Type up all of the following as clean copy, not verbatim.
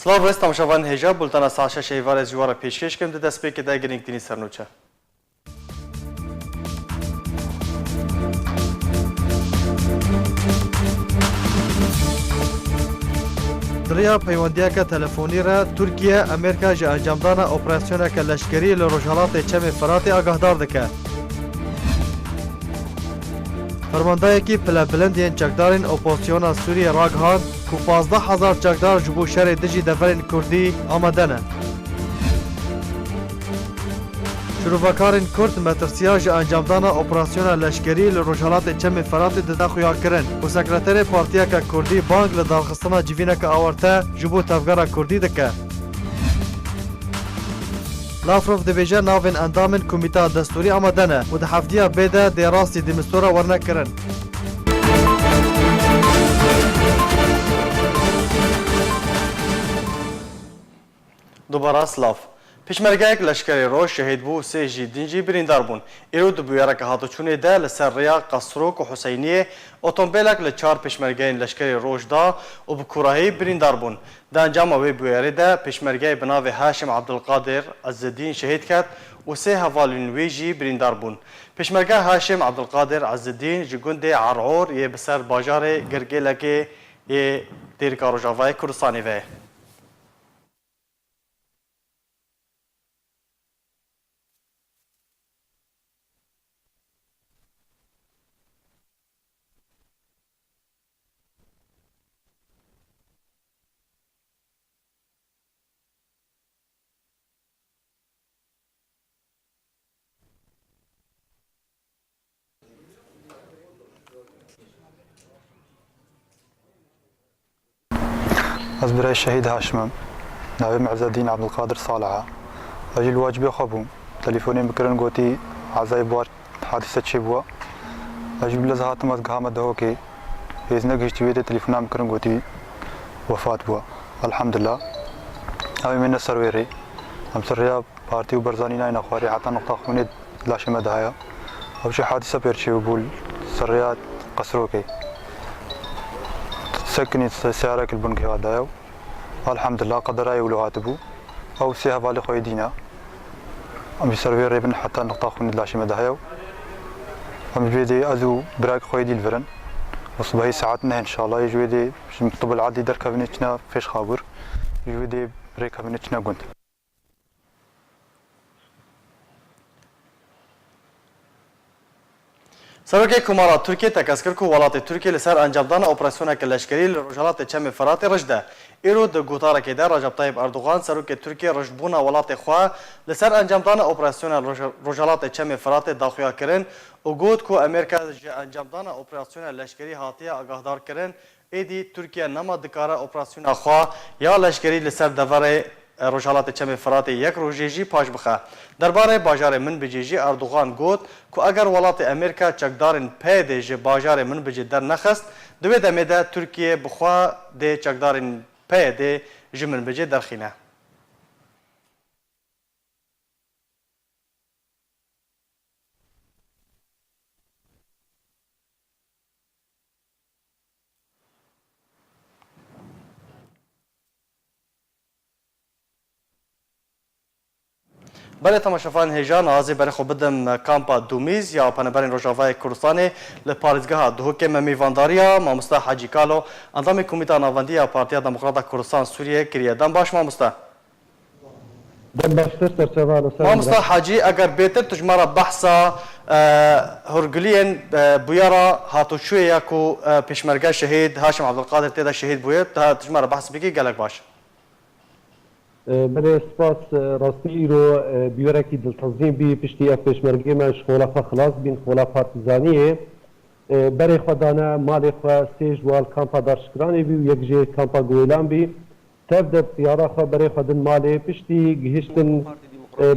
سلاو ڕێز تەماشاوان هێژا بولتەنە ساعت 6 ئێوارە جوارە پێشکەشکەم دە دەستپێکێدا گرنگترین سەرنووچە. دریا پەیوەندیەکە تەلەفۆنی رە تورکیە ئەمریکا ji ئەنجامدانا ئۆپراسیۆنێکە لەشکری لە ڕۆژهەڵاتê çemê Firatê ئاگاهدار dike. Fermandayekî pilebilindiyên çekdarên opozisyona Sûriyê ragihan ku 15,000 çekdar ji bo şerê dijî deverên Kurdî amade ne. Şîrovekarên Kurd metirsiya ji encamdana operasyona leşkerî li Rojhilatê çemê Firatê dide xuya kirin û sekreterê Partiyeka Kurdî bang li darxistina civîneke awarte ji bo tevgera Kurdî dike. Lavrov dibêje navên endamên Komîteya Destûrî amade ne û di heftiya bê de dê rastî dîmistora wernekirin. Dubara Slav. Pişmergeyek leşkerê roj şehîd bû sê jî din jî birîndar bûn. Îro di bûyereke hatûçûnê de li ser rêya Qasrok û Huseyniyê otomobîlek li 4 pişmergeyên leşkerê roj da û bi kurahî birîndar bûn. Di encama wê bûyerê de pişmergeyê bi navê Haşim Abdulqadir Ezzedîn şehîd ket û sê hevalên wê jî birîndar bûn. Pişmerge Haşim Abdulqadir Ezzedîn ji gundê Eror yê bi ser bajarê Girgêlekê yê Têrika Rojavayê Kurdistanê ve. از برای شهید هاشمم ناویم عزالدین عبدالقادر صالحه اجی الواجبی خوابم تلفونی بکرن گوتی عزای بار حادثه چی بوا اجی بلز هاتم از گهام دهو که هیز نگشتی ویده تلفونام بکرن گوتی وفات بوا الحمدلله اوی من سرویری هم سریا پارتی و برزانی نای نخواری حتی نقطه خونی لاشی مدهایا او چه حادثه پیرچی و بول سریا قصروکی سكنت سيارة البنك هذا الحمد لله قدر أي ولوات أبو أو سيها بالي خوي دينا أم يسرفي ريبن حتى نقطة خوني لاشي مدهايو أم يجويدي أزو براك خوي دي الفرن وصباحي ساعتنا إن شاء الله يجويدي مكتوب العادي در كابينتنا فيش خابر يجويدي بريك كابينتنا قنت سروکê Kumara Tirkiye tekez kir ku welatê Tirkiye li ser encamdana operasyoneke leşkerî li Rojhilatê çemê Firatê rij de. Îro di gotarekê de Recep Tayyip Erdogan serokê Tirkiye rojbûna welatê xwe li ser encamdana operasyona Rojhilatê çemê Firatê daxuya kirin û got ku Amerîka ji encamdana operasyona leşkerî hatiye agahdar kirin êdî Tirkiye nema dikare operasyona xwe ya leşkerî li ser deverê Rojhilatê çemê Firatê yek rojê jî paş bixe. Derbarê bajarê Minbicê jî Erdogan got ku eger welatê Amerîka çekdarên pêdê ji bajarê Minbicê dernexist, di wê demê de Tirkiye bi xwe dê çekdarên pêdê ji Minbicê derxîne. Belê temaşevan hêja nazê berê xwe bidim kampa Dumîz ya peneberên Rojavayê Kurdistanê li parêzgeha Duhokê me mêvandariya Mamosta Hacî Kalo endamê Komîteya Navendiya Partiya Demokrata Kurdistan Sûriyê kiriye. Dem baş mamosta. Mamosta Hacî eger bêtir tu ji me re behsa hûrgiliyên bûyera hatûçûyê ya ku pêşmerge şehîd Haşim Abdulqadir tê de şehîd bûye tu ji me re behs bikî gelek baş. بله سپاس راستی رو بیارکی دلتنظیم بی پشتی اف پشمرگی من شخولا خلاص بین خلا پارتیزانیه برای خدانه مال خوا سیج وال کامپا دارشکرانی بی و یک جه کامپا گویلان بی تبدأ سیاره خوا برای خدن ماله پشتی گهشتن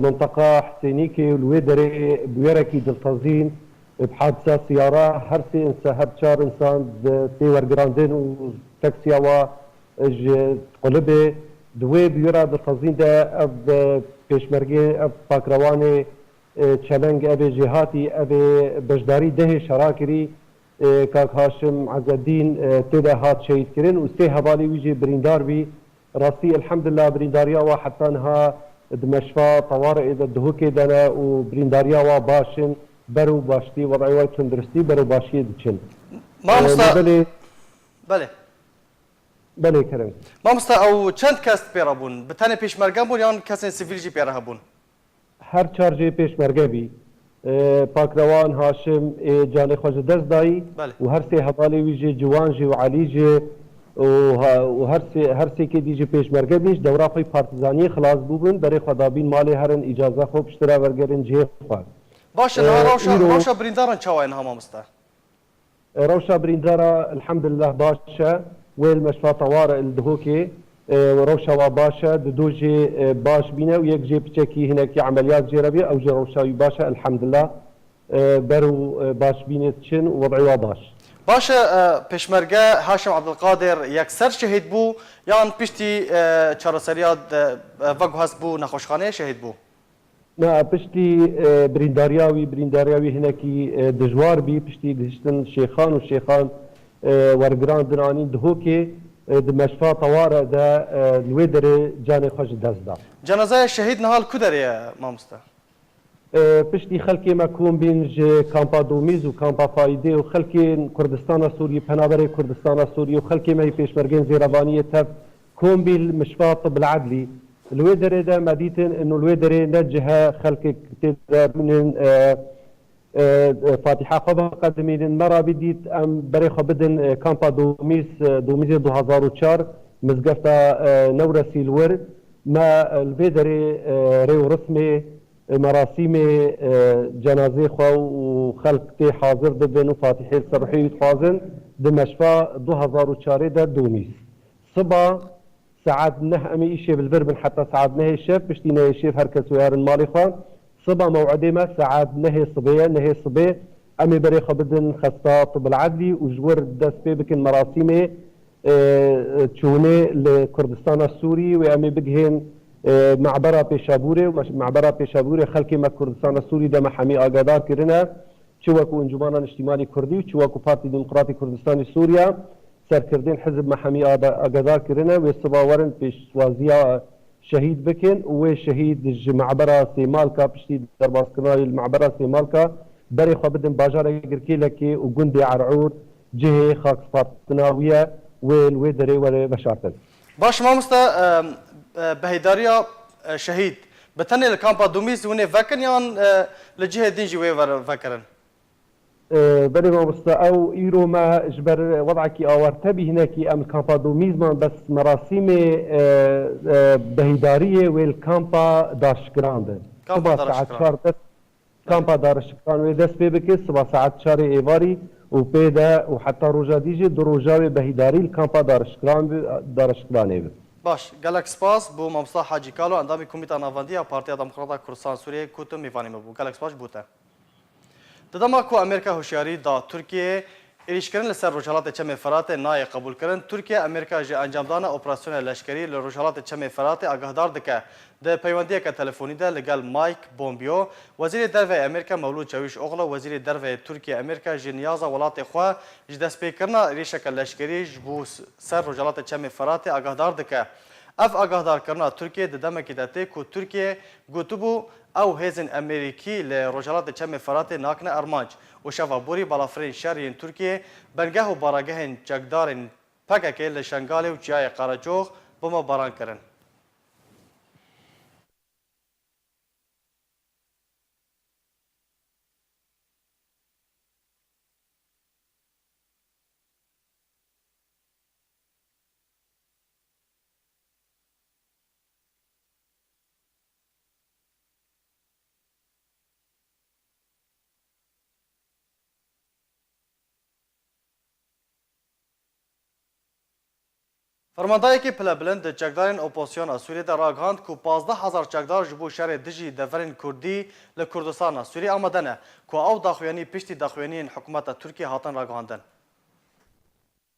منطقه حسینی که الوی داره بیارکی دلتنظیم بحادثه سیاره هر سی انسان هر چار انسان تی ورگراندن و تاکسی و قلبه دوی بیورا در تنظیم ده اب پیشمرگی اب پاکروانی چلنگ اب جهاتی اب بجداری ده شراکری کاک هاشم عزالدین تیده هات شهید کرن و سه حوالی ویجی بریندار بی راسي الحمد لله برينداريا وحتى انها دمشفى طوارئ اذا دهوكي دنا وبرينداريا وباشن برو باشتي وضعي وتندرستي برو باشي دچن مامۆستا بله بله كرم مامۆستا ئەو چەند کەس پێرە بوون بتەنێ پێشمەرگە بوون یان کەسێن سیڤیلژی پێرە هەبوون هر چارجي پێشمەرگە بی پاکروان هاشم جاني خوش دست داي بله. وهر سي هبالي ويجي جوانجي وعليجي وهر سي كي ديجي پێشمەرگە بیش دورا خوي پارتيزاني خلاص بوبن بري خدابين مالي هرن اجازه خو پشترا ورگرن جه خواه باشە ڕەوشە برینداران چاوایە نها مامۆستا روشا بريندارا الحمد لله باشا ويل مشفى طوارئ الدهوكي وروشا وباشا دوجي باش بينا ويك جي بتشكي هناك عمليات جربية او جي روشاوي باشا الحمد لله برو باش بينا تشن ووضعي وباش باشە پێشمەرگە هاشم عەبدولقادر یەکسەر شەهید بوو یان پشتی چارەسەریات ڤەگو هەست بوو نەخۆشخانەیە شەهید بوو نا پشتی برینداریاوی هناکی دجوار بی پشتی گشتن شیخان و شیخان ورگران درانی دهوکی دمشفى طوارئ دا الويدر جاني خوش دست دا جەنازایە شەهید نهال کو دەرەیە مامۆستا پشتی خلکی مکوم بین جه کامپا دومیز و کامپا فایده و خلکی کردستان سوری پنابر کردستان سوری و خلکی مهی پیشمرگین زیربانی تف کوم بیل مشفى طب العدلی الويدر ده مديتن انه الويدر نجها خلق من فاتحه خبر قدمين مره بديت ام بريخه بدن كامبا دوميز 2004 مزقفتا نورسي الور ما الويدر ريو رسمي مراسم جنازه خو وخلق تي حاضر دبن وفاتحه الصبحي حاضر دمشفى 2004 ده دوميز صبا ساعات نه امي شيء بالبربن حتى ساعات نه الشيف بشتي نه الشيف هركس ويار المالي خان صبا موعدي ما ساعات نه صبيه امي بريخه بدن خاصه طب العدلي وجور دس بكن مراسمه تشوني لكردستان السوري وامي بجهن معبره بيشابوري خلكي ما كردستان السوري ده محامي اقادار كرنا شوكو انجمان اجتماعي كردي وشوكو بارتي ديمقراطي كردستان سوريا سرکردین حزب محمی آگادار کرنه و سباورن پیشوازیا شهید بکن و شهید معبره سیمال کا پشتی درباس کنای المعبره سیمال کا بری خو بدن باجار گرکی لکی و گند عرعور جهه خاک سپارتناویه و الویدری و بشارتن باش مامۆستا بەهیداریە شەهید بتەنێ لە کامپا دومیز ونێ ڤەکن یان لە جهێ دینجی وێ ڤەکردن بني مامۆستا او ايرو ما اجبر وضعك اورتبي هناك ام كامبا دوميزمان بس مراسم بهيداريه والكامبا دارشكراند كامبا ساعات شهر بس كامبا دارشكران ودس بيبكي صبح ساعات شهر ايفاري وبيدا وحتى روجا ديجي دروجاوي بهيداري الكامبا دارشكران باش گەلک سپاس بۆ مامۆستا حاجی کاڵۆ ئەندامی کۆمیتا ناڤەندیە پارتیا دەموکڕاتا کوردستان سووریە کوتم میوانی مەبوو گەلک سپاس بووتە ددما کو امریکا هوشیاری دا ترکیه ایریشکردن لسر روجهالات چم فرات نای قبول کردن ترکیه امریکا جه انجامدان اپراسیون لشکری لروجهالات چم فرات آگاهدار دکه ده پیوندی که تلفنی ده لگل مایک بومبیو وزیر درو امریکا مولود جویش اوغلا وزیر درو ترکیه امریکا جه نیازا ولات خو جه دست پیکرنا ایریشک لشکری جبو سر روجهالات چم فرات آگاهدار دکه اف آگاهدار کرنا ترکیه ددما کی دته کو ترکیه گوتبو او هزن امریکی لروجالات چم فرات ناکن ارمانج و شفا بوری بالافرین شهرین ترکیه بنگه و باراگهن جگدارن پککه لشنگاله و جای قراجوغ بما باران کرن فرماندهی پلبلند چکدارین اپوزیسیون سوریه در راگهاند کو 15000 چکدار جبو شهر دجی دفرین کردی لکردستان سوریه آمدنه کو او داخویانی پشتی داخویانی حکومت ترکیه هاتن راگهاندن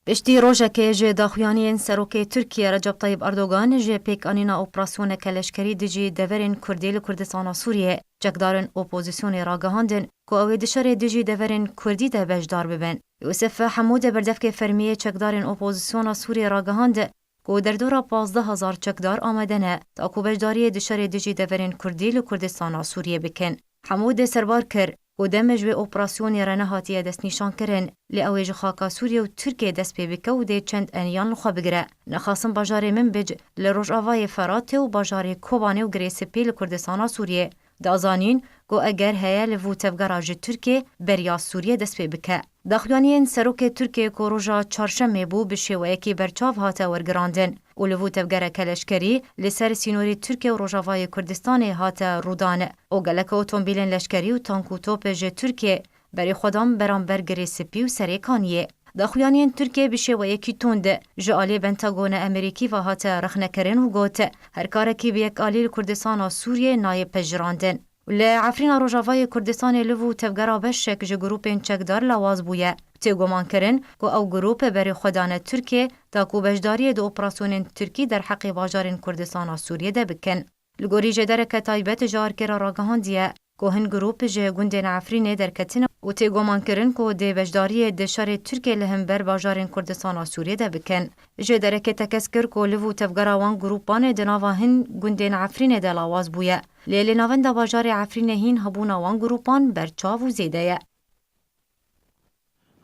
پشتی روژه جه داخویانی سروک ترکیه رجب طیب اردوغان جه پیک آنینا اپراسیون کلشکری دجی دفرین کردی لکردستان سوریه چکدارین اپوزیسیون راگهاندن کو او دشار دجی دفرین کردی ده بجدار ببن یوسف حمود بردفک فرمیه چکدارین اپوزیسیون سوریه راگهاند کو دردورا 15,000 چکدار آمدنه تا کو بجداری دشار دجی دورین کردی لکردستان سوریه بکن. حمود سربار کر و دمج و اپراسیونی رنه هاتیه دست نیشان کرن لی اویج خاکا سوریه و ترکیه دست پی بکه و ده چند انیان لخوا بگره. نخواستم باجار من بج لروج آوای فراته و باجار کوبانه و گریس پیل کردستان سوریه. دازانین گو اگر هیا لفو تفگراج ترکیه بریا سوریه دست پی بکه. داخلانین سروک ترکیه که روژا چارشنبه بو بشیوه که برچاو هاته ورگراندن و لفو تفگر کلشکری لسر سینوری ترکیه و روژاوای کردستان هاته رودانه و گلک اوتومبیلین لشکری و تانک و توپ جه ترکیه بری خودم برانبر گریس پی و سریکانیه. داخلانین ترکیه بشیوه کی تونده جالی بنتاگون امریکی و هاته رخنکرین و گوته هر کارکی بیک آلیل کردستان سوریه نایب پجراندن. لعفرین روجاوای کردستان لوو تفگرا بشک جه گروپین چکدار لواز بویه. تی گمان کرن که او گروپ بری خودانه ترکیه تا کو بجداری دو اپراسیون ترکی در حق باجارین کردستان سوریه ده بکن. لگوری جه درک تایبت جار کرا راگهان دیه که هن گروپ جه گوندین عفرین در کتن و تی گمان کرن که ده بجداری دشار ترکیه لهم بر باجارین کردستان سوریه ده بکن. جه درک تکسکر که لوو تفگرا وان گروپان دناوا هن گوندین عفرین ده لواز بویه. لیلی نوند باجار عفرین هین هبون وان گروپان برچاو و زیده.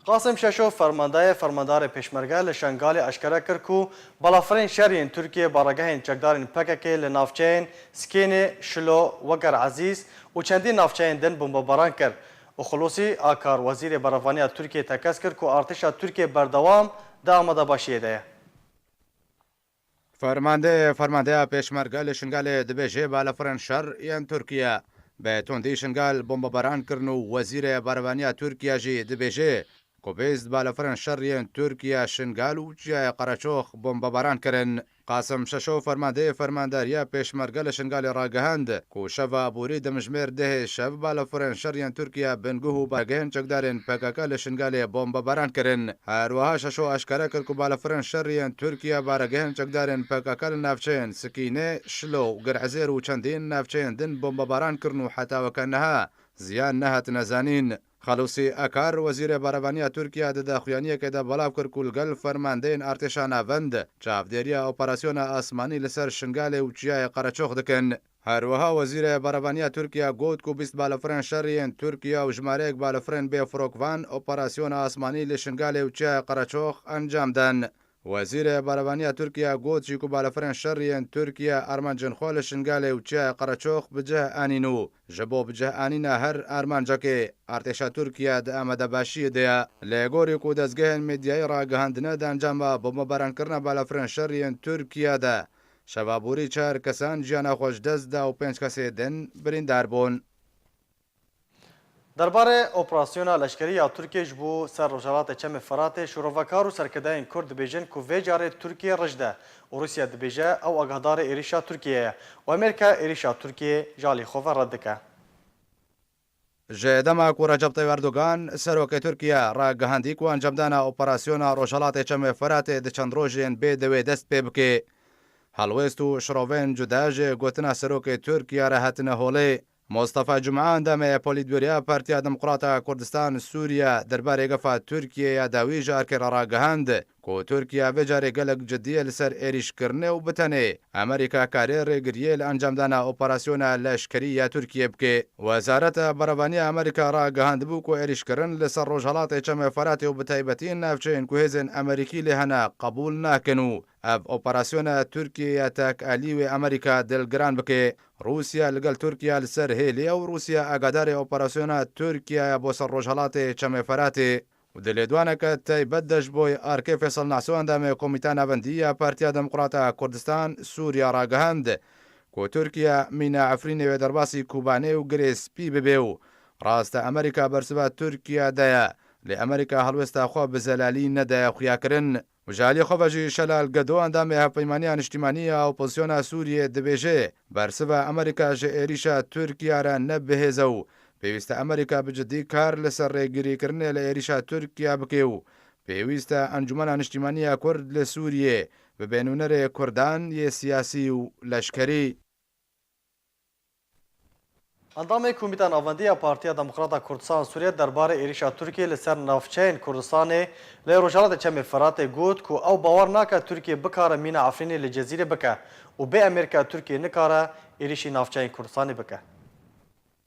قاسم ششو فرماندار پیشمرگه لشنگال اشکره کرد که بالافرین شهرین ترکیه بارگهین چکدارین پککی لنافچین سکین شلو وگر عزیز و چندین نافچین دن بمباران کرد و خلوصی آکار وزیر بروانی ترکیه تکس کرد که ارتش ترکیه بردوام دا آمده باشیه ده. فرمانده پیشمرگه لشنگال دبیجه بالافرین شهر یان ترکیه به تندی شنگال بمباران کرد و وزیر بروانی ترکیه جی دبیجه کوبیز بالافرین شهر ترکیه شنگال و جای قرچوخ بمباران کرن. قاسم ششو فرمانداریا پیشمرگه لشنگال راگهاند کو شوا بوری دمجمیر ده شب بالافرین شهر ترکیه بنگوه بارگهن چکدارین پکک لشنگال بمباران کرن. هروها ششو اشکره کرد کو بالافرین شهر ترکیه بارگهن چکدارین پکک نافچین سکینه شلو گرعزیر و چندین نافچین دن بمباران کرن و حتی وکنها زیان نهت نزانین. خلوصی اکار وزیر بروانی ترکیه د داخلیانی که د بلاو کرکولگل فرماندین ارتشا ناوند چافدیریا اپراسیون آسمانی لسر شنگال و چیای قرچوخ دکن. هروها وزیر بروانی ترکیه گوت کو 20 بالافرین شهرین ترکیه و جمارک بالافرین به فروکوان اپراسیون آسمانی لشنگال و چیای قرچوخ انجام دن. وزیر بروانی ترکیه گوت چی کو بالافرین شهرین ترکیه ارمان جنخول شنگال و چیای قرچوخ بجه آنینو جبو بجه آنینا هر ارمانجا که ارتشا ترکیه د آمده باشی ده لگوری کو دزگهن میدیای را گهاندنه د انجام بمباران کرنا بالافرین شهرین ترکیه ده شبابوری 4 کسان جیانا خوش دست ده و 5 کسی دن بریندار بون. درباره اپراسیون لشکری یا ترکیه جبو سر روجالات چم فرات شوروکار و سرکردین کرد بیجن کو ویجار ترکیه رجده و روسیه دبیجه او اگهدار ایریشا ترکیه و امریکا ایریشا ترکیه جالی خوفه رد که. جدما کو رجب طیب اردوغان سروک ترکیه را گهاندی کو انجام دانا اپراسیون روجالات چم فرات د چند روزین به دوی دست پی بکه. هلوستو شروین جداج گوتنا سروک ترکیه را هتنه هولی مصطفى جمعان دم پولیتبوریا پارتیا دموکراتا کردستان سوریا درباره گفا ترکیه یا داوی جار که راگهاند کو ترکیه وجاره گلک جدیه لسر ایریش کرنه و بتنه امریکا کاری ریگریه لانجام دانا اپراسیون لشکری یا ترکیه بکه. وزارت بروانی امریکا راگهاند بو کو ایریش کرن لسر روجالات چم فرات و بتایبتین نافچین کو هزن امریکی لهنا قبول ناکنو. اف اپراسیون ترکیه تاک علی و امریکا دلگران بکه. روسیا لگل ترکیه لسر هیلی و روسیا اگادار اپراسیون ترکیه بو سر روجالات چم فرات و دلیدوانه که تایبت دش بوی آرکی فیصل نعسوان دم کمیتان اوندی پارتیا دموکراتا کردستان سوریا راگهاند کو ترکیه مینا عفرین و درباسی کوبانه و گریس پی ببیو راست امریکا برسبه ترکیه دایا لی امریکا هلوستا خواه بزلالی ندایا خویا کرن و جالی خواه شلال گدو اندام هفیمانیان اجتماعی اپوزیسیون سوریه دبیجه برسبه امریکا جه ایریشا ترکیه را نبهزو پێویستە ئەمریکا بجددی کار لەسەر ڕێگریکردنێ لە عێریشا تورکیا بکێ و پێویستە ئەنجومەنە نیشتیمانیە کورد لە سووریێ ببێنونەرێ کوردان یە سیاسی و لەشکری. اندام کمیته ناوندی پارتیا دموکراتا کردستان سوریه درباره ایریشا ترکیه لسر نافچین کردستان لی روجالات چم فرات گوت کو او باور ناکه ترکیه بکاره مینا عفرینی لجزیره بکه و به امریکا ترکیه نکاره ایریشی نافچین کردستان بکه.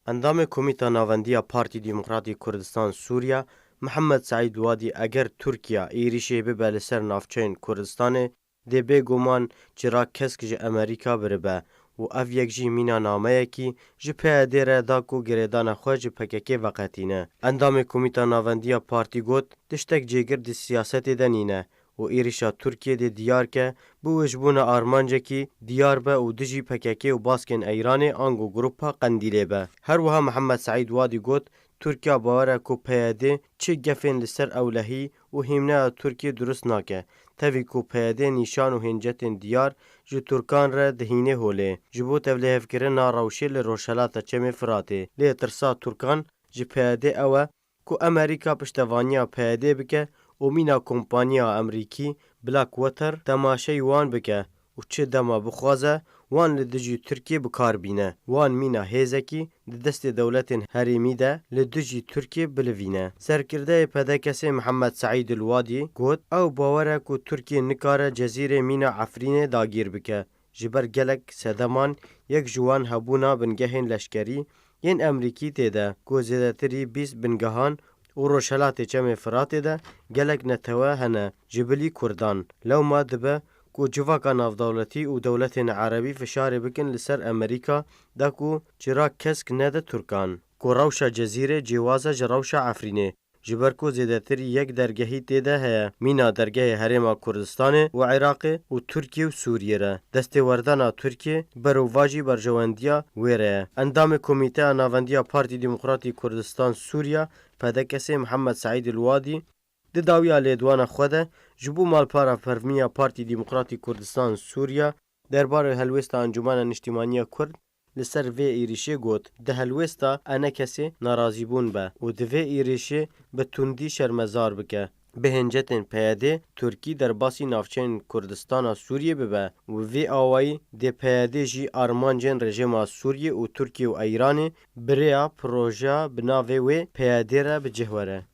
اندام کمیته ناوندی پارتی دموکراتی کردستان سوریه محمد سعید وادی اگر ترکیه ایریشی ببه لسر نافچین کردستان دی به گمان چرا کسک جه امریکا بربه و اف یک جی مینا نامه کی جه پیاده را دا کو گریدان خواه جه پککی وقتینه. اندام کمیته ناوندی پارتی گوت دشتک جگرد سیاست دنینه و ایریشا ترکیه دی دیار که بو وجبون آرمانجه کی دیار به و دجی پککی و باسکن ایران آنگو گروپا قندیله به. هر وها محمد سعید وادی گوت ترکیه باوره کو پیاده چه گفین لسر اولهی و همنه ترکیه درست ناکه تاوی کو پیاده نیشان و هنجتن دیار جو ترکان را دهینه هوله جبو تولي هفكرنا روشي لروشالات چم فراته لي ترسا ترکان جي پیاده اوه کو امریکا پشتوانیا پیاده بکه و مینا کمپانیا امریکی بلاک واتر تماشای وان بکه و چه دما بخوازه وان لدجی ترکیه بکار بینه وان مینا هیزکی دست دولت هریمی ده لدجی ترکیه بلوینه. سرکرده پدکسی محمد سعید الوادی گوت او باوره کو ترکیه نکاره جزیره مینا عفرینه داگیر بکه جبر گلک سدمان یک جوان هبونا بنگهین لشکری ین امریکی تیده کو زیدتری 20 بنگهان و روشلات چم فراته ده گلک نتوه هنه جبلی کردان لو ما دبه کو جواکا نافدولتی و دولت عربی فشار بکن لسر امریکا دا کو چرا کسک نده ترکان کو روشا جزیره جوازه جروشا عفرینه جبر کو زیدتری یک درگهی تیده هیا مینا درگه هرما کردستان و عراق و ترکیه و سوریه را دست وردانا ترکیه برواجی برجواندیا ویره. اندام کمیته ناوندیا پارتی دموکراتی کردستان سوریه پدکسی محمد سعید الوادی د داویا لیدوان خوده جبو مالپارا فرمیا پارتی دموکراتی کردستان سوریه دربار هلوستا انجمن نشتیمانی کرد لسر وی ایریشه گوت ده هلوستا انا کسی ناراضی بون به و ده وی ایریشه به تندی شرمزار بکه به هنجتن پیاده ترکی در باسی نافچین کردستان سوریه ببه و وی آوائی ده پیاده جی آرمانجن رژیم سوریه و ترکیه و ایران بریا پروژه بناوه و پیاده را به جهوره.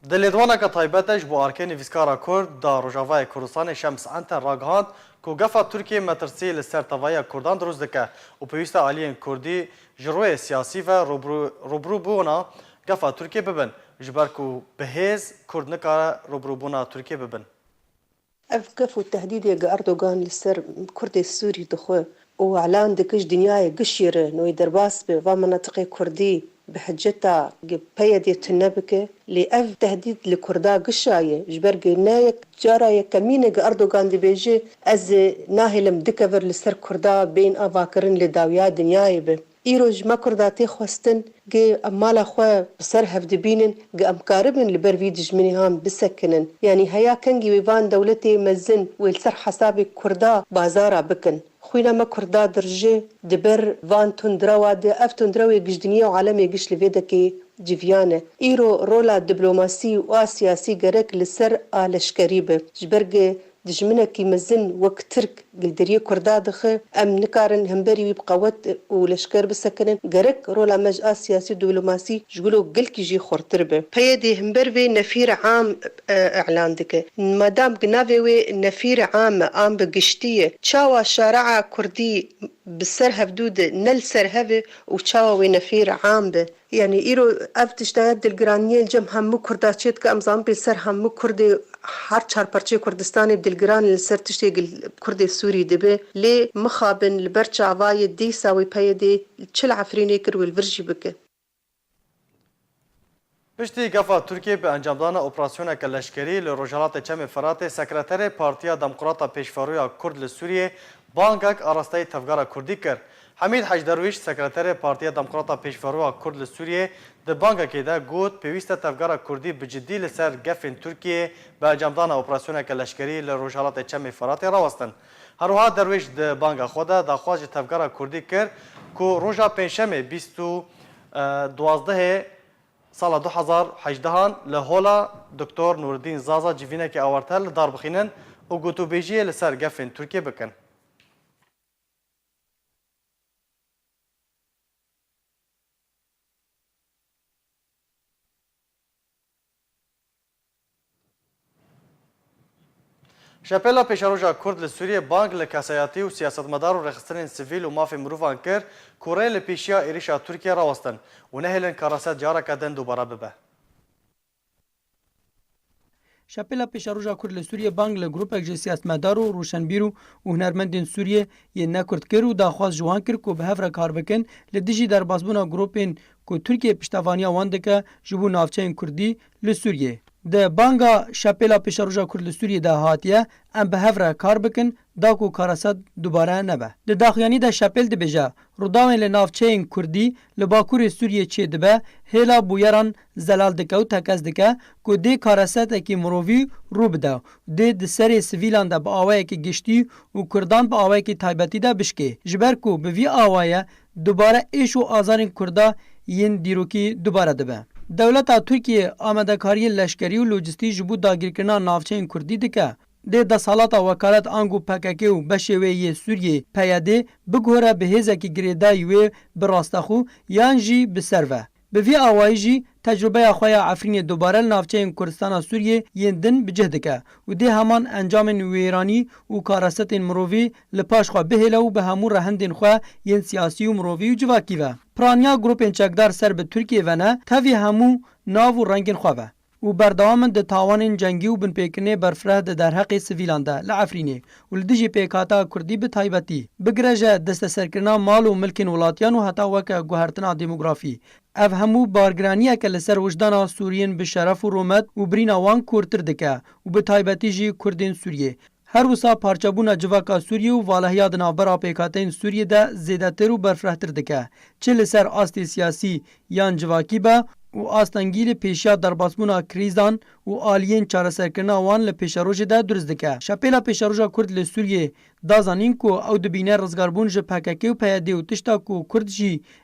دلیدوانا که تایبتش با ارکین ویسکارا کرد دا روژاوای کردستان شمس انتر راگهاند که گفا ترکیه مترسی لسر تاوای کردان دروز دکه و پیوست آلیین کردی جروی سیاسی و روبرو بونا گفا ترکیه ببن جبر که بهیز کرد نکاره روبرو بونا ترکیه ببن. اف گفو تهدید یا اردوغان لسر کرد سوری دخوه و اعلان دکش دنیای گشیره نوی درباس به و مناطق کردی بحجتا بيدي تنبكه لأف تهديد لكردا قشاية جبرق نايك جارا يكمينة أردوغان دي بيجي أز ناهلم دكفر لسر كردا بين أفاكرن لداويا دنياي به إيروج ما كردا تيخوستن جي أمالا خوا بسر هفدبينن جي أمكاربن لبروي دجمني هام بسكنن يعني هيا كنجي ويفان دولتي مزن والسر حسابي كردا بازارا بكن خوينا ما كردا درجة دبر فان تندروا دي اف تندروا جش دنيا وعالمي جش لفيدكي جيفيانة ايرو رولا دبلوماسي وسياسي جرك لسر آلشكريبه جبرجي دجمنا كي مزن وقت ترك قلدريه كردا دخه ام نكارن همبري ويبقوت ولشكر بسكنن جرك رولا مج سياسي دبلوماسي جقولوا قلك يجي خورتربه بيدي همبري نفير عام اعلان دكه مادام جنافي نفير عام ام بقشتيه تشاوا شارع كردي بالسر هفدود نل سر هفه وتشاوا نفير عام به يعني إيرو أفتشتاد الجرانية الجم هم كرداتشيت كأمزام بالسر هم كردي هر برشة كردستاني بدالجران السر تشتغل كردي السوري دبه ليه مخابن البرشة عوايد دي ساوي بيدي تشل عفريني كر والفرجي بك. پشتی گفا ترکیه به انجامدان اپراسیون کلشکری لروجالات چم فراته سکرتر پارتیا دموکراتا پیشواروی کرد لسوریه بانگک آراسته تفگار کردی کرد. حمید حجدرویش سکرتر پارتیا دموکراتا پیشواروی کرد لسوریه ده بانگکی ده گوت پیوسته تفگار کردی بجدی لسر گفن ترکیه به انجامدان اپراسیون کلشکری لروجالات چم فراته راوستن. هروها درویش ده بانگ خوده ده خواج تفگار کردی کرد که روژا پنجشنبه 22 سال 2018 لهولا دکتر نوردین زازا جوینه که آورتل دار بخینن و گوتو بیجیه لسر گفن ترکیه بکن. شپلا پیشاروجا کرد لسوریه بانک لکاسیاتی و سیاستمدار و رخصتن سیویل و مافی مروفان کر کورین لپیشیا ایریشا ترکیه راوستن و نهلن کاراسات جارا کدن دوباره ببه. شپلا پیشاروجا کرد لسوریه بانک لگروپک جه سیاستمدار و روشنبیر و هنرمندین سوریه یه نکرد کر و داخواست جوان کر که به هفره کار بکن لدیجی در بازبونا گروپین که ترکیه پشتوانیا وانده جبو نافچین کردی لسوریه. ده بانگا شپلا پیشاروجا کرد لسوریه ده هاتیه ام به هفره کار بکن دا کو کاراسات دوباره نبه. ده داخیانی ده شپل ده بجا روداوین لنافچین کردی لباکور سوریه چه دبه هیلا بویران زلال دکه و تکز دکه که ده کاراسات اکی مرووی رو بده. ده سر سویلان ده با آوائه که گشتی و کردان با آوائه که تایبتی ده بشکه. جبر که به وی آوائه دوباره ایش و آزارین کرده ین دیروکی دوباره دبه. دولت ترکیه آمدکاری لشکری و لوجستی جبو داگیرکرنا نافچین کردی دکه. ده سالات وکالت آنگو پککی و بشوی سوریه پیاده بگوره به هزکی گریدای و براستخو یان جی بسروه. به وی آوائی جی تجربه خواه عفرین دوباره نافچه کردستان سوریه یندن بجه که و ده همان انجام ویرانی و کاراست مرووی لپاش خواه بهله و به همون رهندین خواه ین سیاسی و مرووی و جواکی و پرانیا گروپ چکدار سر به ترکیه و نه تاوی همون ناو و رنگین خواه و بردوام ده تاوان جنگی و بن پیکنه برفره ده در حق سویلان ده لعفرینه و لدجی پیکاتا کردی به تایبتی بگرجه دست سرکرنا مال و ملکین ولاتیان و حتا وکه گوهرتنا دیموگرافی اف همو بارگرانیه که لسر وجدانا سوریین به شرف و رومت و برینا وان کورتر دکه و به تایبتی جی کردین سوریه هر وسا پارچابونا جواکا سوریه و والهیا دنا برا پیکاتین سوریه ده زیدتر و برفرهتر دکه چه لسر آستی سیاسی یان جواکی با و آستانگیل پیشیا در باسمونا کریزان و آلین چاره سرکرنا وان لپیشاروج ده درست دکه. شپیلا پیشاروجا کرد لسوریه دازانین کو او دبینه رزگاربون جه پککی و پیاده و تشتا کو کرد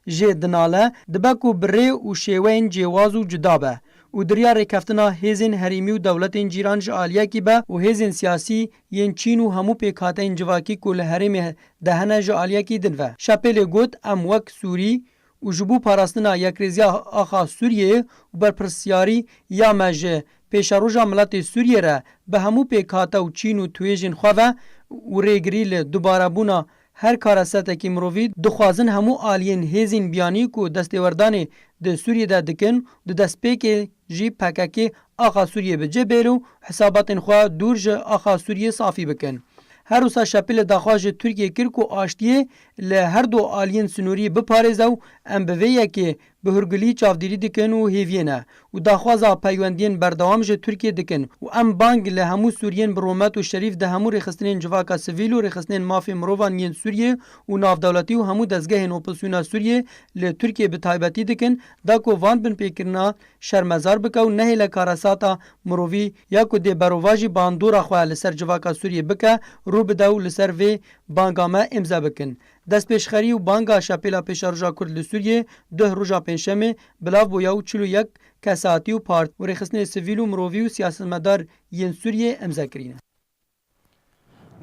جه دناله دبا کو بره و شیوین جوازو جدابه. و دریا ریکفتنا هیزین حریمی و دولتین جیران جه آلیا کی با و هیزین سیاسی ین چین و همو پیکاتین جواکی کو لحریم دهنه جه آلیا کی دنوه. شپیل گوت ام وک سوری و جبو پاراستنا یکریزیا آخا سوریه و برپرسیاری یا مجه پیشاروجا ملت سوریه را به همو پیکاتا و چین و تویجین خواه و ریگریل دوباره بونا هر کاراسته که مرووی دخوازن همو آلین هیزین بیانی کو دستوردان ده سوریه ده دکن ده دست پیک جی پککی آخا سوریه بجه بیرو حسابات خواه دور جه آخا سوریه صافی بکن. هر روسا شپل داخواج ترکیه کرد و آشتیه له هر دو آلین سنوری بپارێزە ام بویه که به هرگلی چاودیری دکن و هیوینه و داخوازا پیوندین بردوام جه ترکیه دکن و ام بانگ له همو سوریین برومت و شریف ده همو رخصتنین جواکا سویل و رخصتنین مافی مروان ین سوریه و ناف دولتی و همو دزگهین اپوزیسیونا سوریه له ترکیه به تایبتی دکن دا کو وان بن پیکرنا شرمزار بکه و نه له کاراساتا مروی یا کو ده برواجی باندورا خو لسر جواکا سوریه بکه رو بدو لسر و بانگامه امضا بکن. دست پیشخری و بانگا شپیلا پیشارجا کرد لسوریه ده روژا پنجشنبه بلاو بویا و 41 کساتی و پارت و رخصتن سیویل و مروی و سیاستمدار ین سوریه امضا کرینه.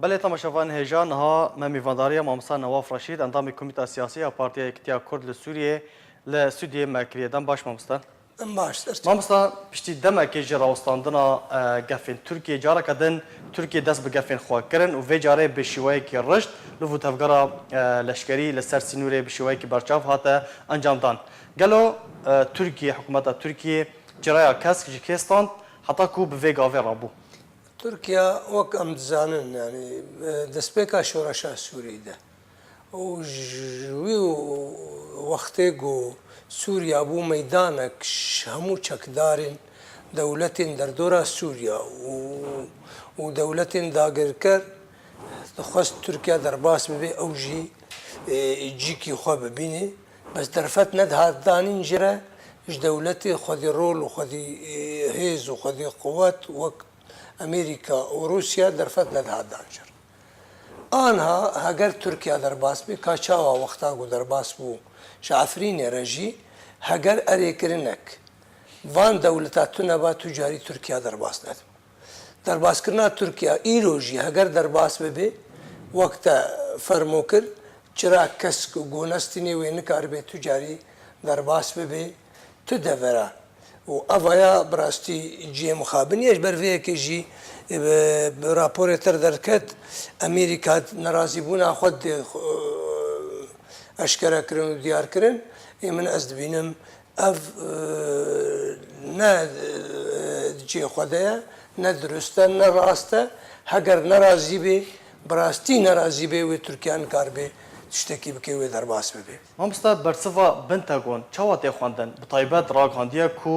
بله تماشاوان هجان ها میوانداری مامسا نواف رشید اندام کمیته سیاسی پارتی اکتیا کرد لسوریه لسودیه مکریه دم باش مامستا. مامستا پشتی دم که جراوستاندنا گفین ترکیه جارا کدن ترکیه دست به گفین خواه کرن و وی جاره به شیوهی که رشد لفو تفگرا لشکری لسر سینوره به شیوهی که برچاف هاته انجام دان. گلو ترکیه حکومت ترکیه جرایا کس جکستان حتی کو به وی گاوه رابو. ترکیه وک ام دزانن یعنی دسپیکا شورشا سوری ده و جوی وقتی گو سوریا بو میدانک همو چکدارین دولتین در دورا سوریا و دولتین داگرکر خواست ترکیه در باس ببی او جی کی خواه ببینی بس درفت ندهاد دانین جره اش دولتی خودی رول و خودی هیز و خودی قوت و امریکا و روسیا درفت ندهاد دانجر آنها اگر ترکیه در باس بی کاچاوا وقتا گو در باس بو شعفرین رجی هگر اریکرنک وان دولتاتو نبا تجاری ترکیه در باس ندم در باس کرنا ترکیه ایروجی هگر در باس ببی وقت فرمو کر چرا کس گونستینی و نکار به تجاری در باس ببی تو دورا و ئەڤەیە بڕاستی جێ مخابنیش بەرڤەیەکێژی راپۆرێتەر دەرکەت ئەمریکا نەرازی بوون خۆت ئەشکەرەکردن و دیارکردن من ئەس دبینم ئەv جێ خۆدەیە نە دروستە نە ڕاستە هەگەر نەرازی بێ بڕاستی نەرازی بێ وێ تورکیان کار بێ شتێکی بکە وێ دەرباس ببێ مامۆستا بەرسڤا بنتەگۆن چاوا تێ خواندن بتایبەت ڕاگەاندیە ku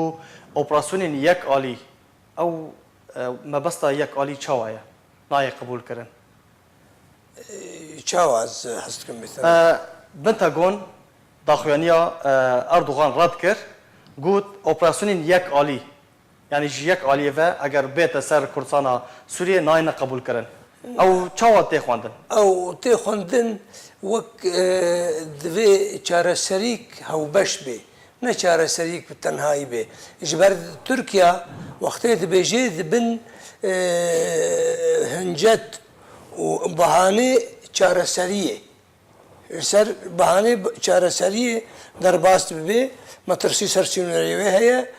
operasyonên yek alî ew mebesta yek alî çawaya nayê qebûlkirin çawaz hez dikim bêtir Pentagon daxuyaniya Erdogan red kir got operasyonên yek alî yani ji yek aliyê ve eger bête ser Kurdistana Sûriye nayê neqebûlkirin ew çawa tê xwandin ew tê xwendin wek divê çareserîk hewbeş bê ne çareserîk bi tenhayî bê ji ber Tirkiya wextê dibêjê dibin hincet û bihanê çareseriyê ji ser bihanê çareseriyê derbas bibe metirsî ser sînorê wê heye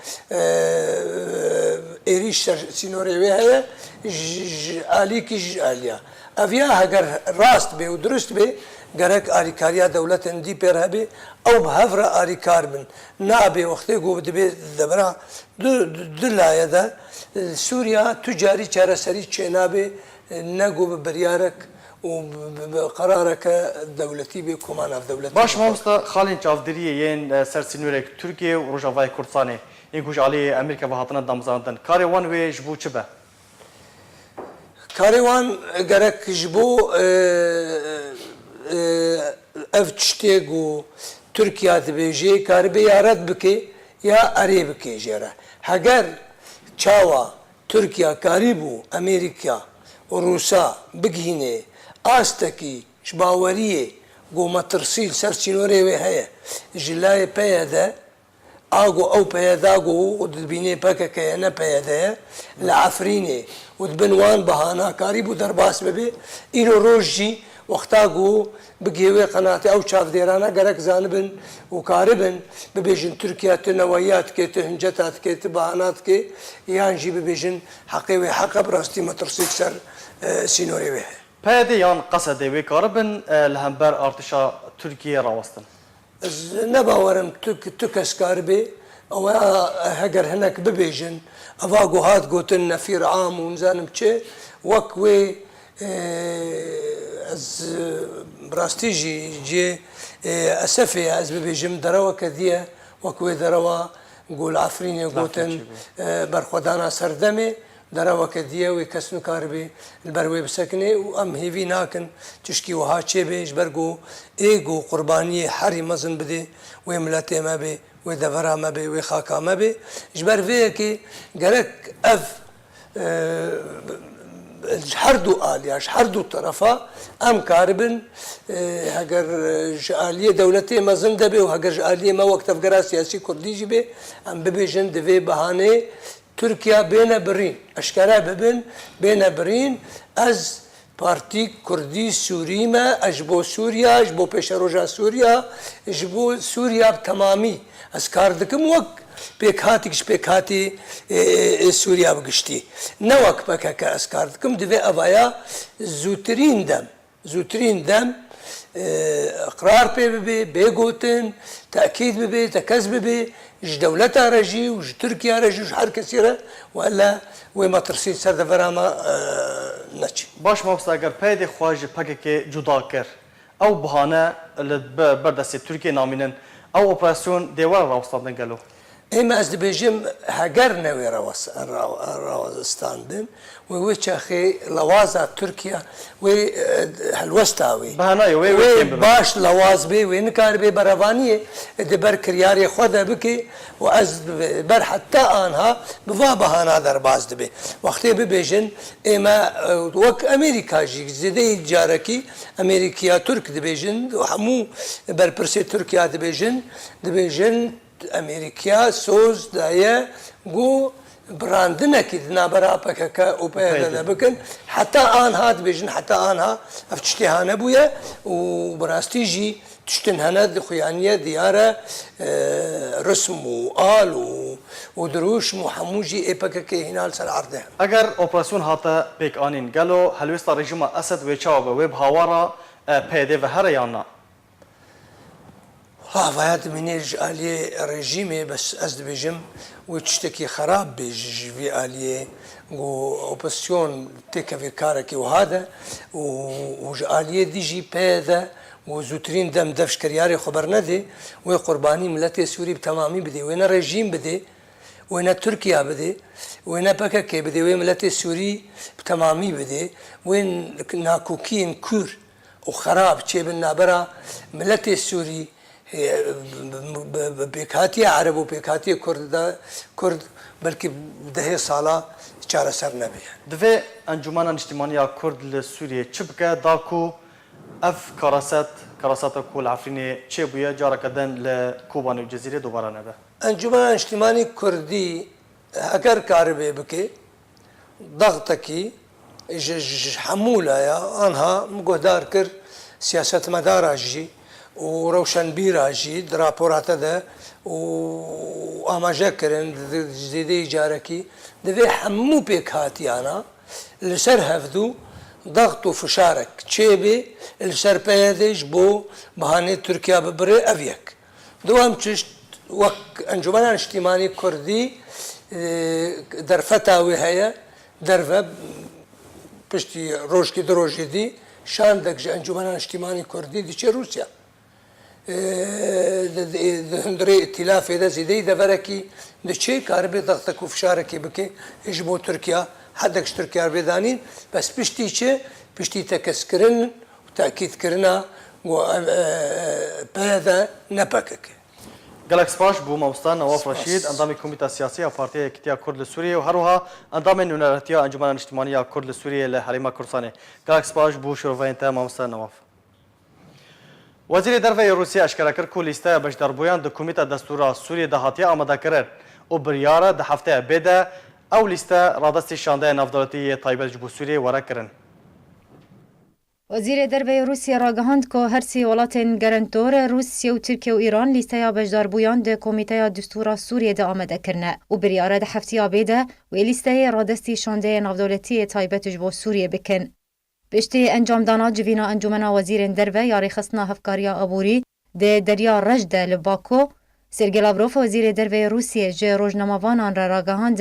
êrîş ser sînorê wê heye ji alîkî ji aliya ev ya heger rast bê û durust bê gerek alîkariya dewletên dî pêr hebe ew bi hev re alîkar bin nabê wextê ku dibe debra du laye de Sûriya tu carî çareserî çênabê ne ku bi biryarek û qerareke dewletî bê koman ev dewlet baş mamosta xalên çavdiriyê yên ser sînorek Tirkiye û Rojavayê Kurdistanê yên ku ji aliyê Amerîka ve hatine damezandin karê wan wê ji bo çi be karê wan gerek ji bo ev tiştê ku Tirkiya dibêjê karibê ya red bike ya erê bike jê re heger çawa Tirkiya karî bû Amerîka û Rûsa bigihîne astekî ji baweriyê ku metirsîl ser sînorê wê heye ji layê peyê de a ku ew peyeda ku dibînê pekeke ye ne peyede ye li Efrînê û dibin wan bihanakarî bû derbas bibe îro roj jî wexta ku bigihê wê qenatê ew çavdêrana gerek zanibin û karibin bibêjin Tirkiya tu neweya dike tu hinceta dike tu bihana dike yan jî bibêjin heqê wê heqe bi rastî metirsîk ser sînorê wê heye peyedê yan qesedê wê karibin li hember artişa Tirkiye rawestin ez nebawerim tu kes karibê ew heger hinek bibêjin eva ku hat gotin nefîr am û nizanim çi wek wê ez rastî jî cê esefê ez bibêjim dereweke diye wek wê derewa ku li Efrînê gotin berxwedana serdemê dereweke diye wê kes nikaribê li ber wê bisekine û em hêvî nakin tişkî wiha çêbê ji ber ku ê ku qurbaniyê herî mezin bide wê miletê me bê wê devera me bê wê xaka me bê ji ber vê yekê gerek ev her du aliya ji her du tarafa em karibin heger ji aliyê dewletê mezin de bê û heger ji aliyê me wek tevgera siyasî Kurdî jî bê em bibêjin divê bihanê Tirkiya bêne birîn eşkere bibin bêne birîn ez Partî Kurdî Sûrî me ez ji bo Sûriya ji bo pêşeroja Sûriya ji bo Sûriya temamî ez kar dikim wek pêkhatîk ji pêkhatî Sûriya bigiştî ne wek pekeke ez kar dikim divê evaya zûtirîn dem iqrar pê bibe bêgotin tekîd bibe tekez bibe ji dewleta re jî û ji Tirkiya re jî ji her kesî re wela wê metirsî ser devera me neçî baş mamosta eger peyedê xwe ji pekekê cuda kir ew bihane li berdestê Tirkiye namînin ew operasyon dê were rawestandin gelo ئێمە ez dibêjim heger newê rawestan bin wê wê çaxê lewaza Tirkiya wê helwesta wê wê baş lewaz bê wê nikaribê berevaniyê di ber kiryarê xwe de bike û ez ber heta anha bi va behana derbas dibe wextê bibêjin ême wek Amerîka jî zêdeyî carekî Amerîkiya Türk dibêjin hemû berpirsê Tirkiya dibêjin Amerîkiya soz daye ku birandinekî di navbera PKK û PYD de bikin heta anha dibêjin heta anha ev tiştê hane bûye û bi rastî jî تشتن هنا دخيانية ديارة رسم وآل ودروش محموجي إيبكا كي هنا لسر عرضها. اگر اپراسیون هاته پیک آنین گلو هلوستا رژیم اسد و چاو وب هاوارا پیده و هر یانا وهذا منيج آلية رجيمي بس أزد بجم وتشتكي خراب بيج في آلية وأوبسيون تيكا في كاركي وهذا وآلية ديجي بهذا وزوترين دم دفش كرياري خبر ندي وقرباني ملتي سوري بتمامي بدي وين الرجيم بدي وين تركيا بدي وين بكاكي بدي وين ملتي سوري بتمامي بدي وين ناكوكين كور وخراب تشيب النابرة ملتي سوري بيكاتي عرب وبيكاتي كرد بلكي ده سالا چاره سر نبيه دوی انجمن اجتماعی کرد لسوریه چبکه داکو اف کاراسات کول عفرینی چه بویه جارا کدن لکوبانی و جزیره دوباره نبه انجمن اجتماعی کردی اگر کاربه بکه ضغطکی حموله یا آنها مقدار کر سیاست مدار جی وروشن بيرا جيد رابورات ده وأماجا كرن زيدي جاركي دفي حمو بيك هاتي أنا لسر هفدو ضغط وفشارك تشيبي لسر بيدش بو بهاني تركيا ببري أفيك دوام تشت وك أنجمان اجتماعي كردي درفتا وهي درفة بشتي روشكي دروجي دي شاندك أنجمان اجتماعي كردي دي چه روسيا هندري ائتلاف هذا زيدي دفركي دشي كاربي ضغطك وفشارك بكي يجبو تركيا حدكش تركيا بيدانين بس بشتي تكسكرن وتأكيد كرنا بهذا نبكك گلک سپاش بو موستان نواف رشید اندام کمیته سیاسی پارتی اتحاد کرد سوریه و هروها اندام نونرتی انجمن اجتماعی کرد سوریه لحریم کردستان گلک سپاش بو شروعین تا موستان نواف وزیر درفه روسیه اشکره کرد که لیسته بشداربویان د کمیته دستور سوریه دهاتی آماده کرد و بریاره ده هفته بده او لیسته رادستی شانده نافدولتی تایبل جبو سوریه وره کرن وزیر دربه روسیه را گهاند که هر سی ولاتین گرانتور روسیه و ترکیه و ایران لیسته بجداربویان ده کمیته دستور سوریه ده آمده کرنه و بریاره ده هفته بده و لیسته رادستی شانده نافدولتی تایبت جبو سوریه بکن. پشتی انجام دانا جوینا انجمن وزیر دربه یاری خستنا هفکاریا ابوری ده دریا رجد لباکو سرگی لاوروف وزیر دربه روسیه جه روزنامه‌وانان را گهاند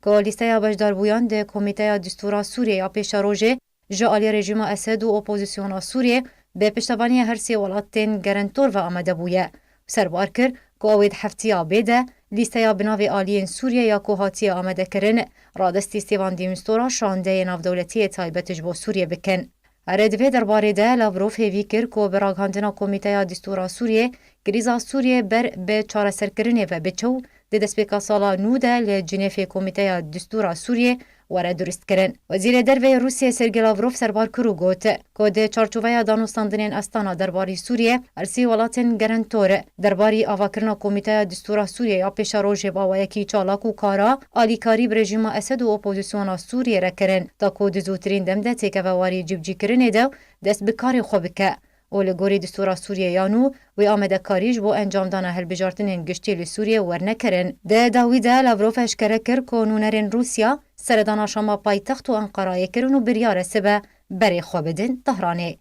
که لیسته بجداربویان ده کمیته دستور سوریه یا پیش روزه جه آلی رژیم اسد و اپوزیسیون سوریه به پشتبانی هر سی ولاتین گرانتور و آمده بویه سربار کرد که اوید هفته بده لیسته بناوی آلیین سوریه یا کوهاتی آمده کرن رادستی استیوان دیمستورا شانده نافدولتی تایبتش با سوریه بکن. اردوی درباره ده لاوروف هیوی کرد که براغاندنا کمیته دستور سوریه گریزا سوریه بر به چاره سرکرنه و بچو ده دسپیکا سالا نوده لجنیف کمیته دستور سوریه وره درست کرن. وزیر دربه روسیه سرگی لاوروف سربار کرو گوت که ده چارچوبه دانوستاندنین استانا درباری سوریه ارسی ولاتین گرانتور درباری آواکرنا کمیته دستور سوریه یا پیش روژه با یکی چالاک و کارا آلیکاری برژیم اسد و اپوزیسیون سوریه را کرن تا که دزوترین دمده تیکه و واری جبجی کرنه ده دست بکاری خوب که و لگوری دستور سوریه یانو و آمده کاریش بو انجام دانه هلبجارتنین گشتی لسوریه ورنه کرن. ده داویده لاوروف اشکره کر که نونرین روسیا سردانا شما پایتخت و انقرای کرن و بریار سبه بری خوابدن طهرانه.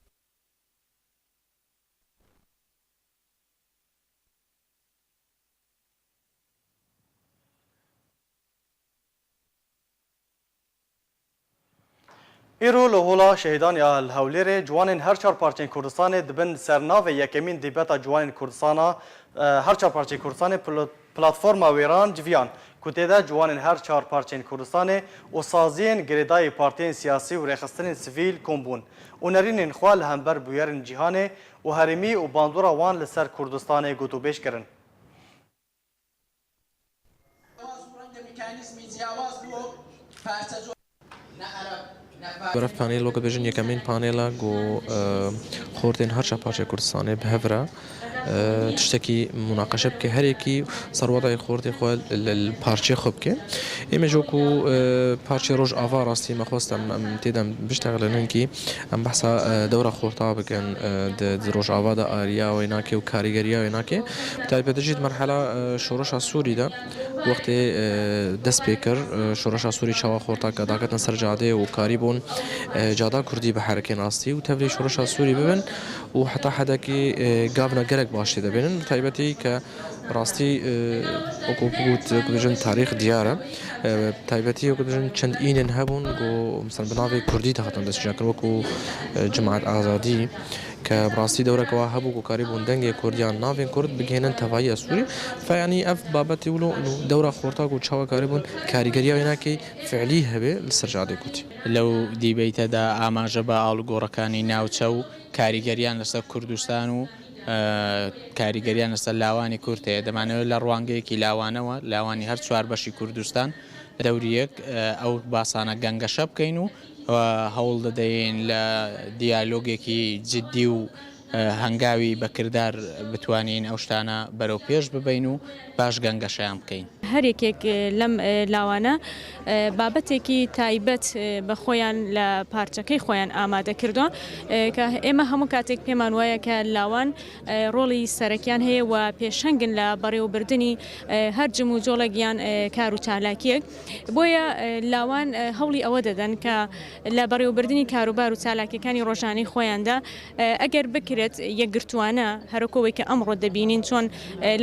ایرو لهولا شهیدان یا الهولیر جوانین هر چهار پارچین کردستان دبن سرناو یکمین دیبتا جوانین کردستان هر چهار پارچین کردستان پلتفرم ویران جویان کتیده جوانین هر چهار پارچین کردستان و سازین گریدای پارتین سیاسی و رخصتن سیویل کمبون و نرینین خوال همبر بویرین جهان و هرمی و باندورا وان لسر کردستان گوتو بیش کرن. برف پانیل لوگ بجن یکمین پانیلا گو خوردن هر چه پارچه کردستانه به هفره تشتكي مناقشه بك هريكي صار وضعي خورتي خوال البارتي خوبك اما جوكو بارتي روج افا راستي ما خوست ام تيدم بشتغل هنكي ام بحثا دوره خورتا بكن روج افا دا اريا ويناكي وكاريغريا ويناكي بالتالي بتجد مرحله شورش السوري ده وقت دست بيكر شورش السوري شوا خورتا كداكتن سرجاده وكاريبون جادا كردي بحركه ناستي وتبلي شورش السوري ببن وحتى حداكي قابنا قرق باشي دبن تايبتي ك راستي وكوت كدجن تاريخ دياره تايبتي وكدجن چند اینن هبون گو مثلا بناوی کردی تاختن دست جاکر وكو جماعت آزادی که براستی دوره که هبو کو قریبون دنگ کردیان ناوین کرد بگینن توایی سوری فیعني اف بابتی ولو انه دوره خورتا کو چاوا قریبون کاریگری اینا کی فعلی هبه لسرجاده کوتی لو دی بیت دا آماجه با آلگورکانی ناوچو کاریگریان لسر کردستان و کاریگەریان لەسەر لاوانی کورتەیە دەمانەوێت لە ڕوانگەیەکی لاوانەوە لاوانی هەر چوار بەشی کوردستان دەوریەک ئەو باسانە گەنگەشە بکەین و هەوڵ دەدەین لە دیالۆگێکی جددی و هەنگاوی بەکردار بتوانین ئەو شتانە بەرەو پێش ببین و باش گەنگەشەیان بکەین. هەرێکێک لەم لاوانە بابەتێکی تایبەت بە خۆیان لە پارچەکەی خۆیان ئامادە کردووە کە ئێمە هەموو کاتێک پێمان وایە کە لاوان ڕۆڵی سەرەکیان هەیە و پێشەنگن لە بەڕێوەبردننی هەر جم و جۆڵێکیان کار و چالاکیەک بۆیە لاوان هەوڵی ئەوە دەدەن کە لە بەڕێوەبردننی کاروبار و چالاکیەکانی ڕۆژانەی خۆیاندا ئەگەر بکرێت یەکگرتووانە هەرکۆوەی کە ئەمڕۆ دەبینین چۆن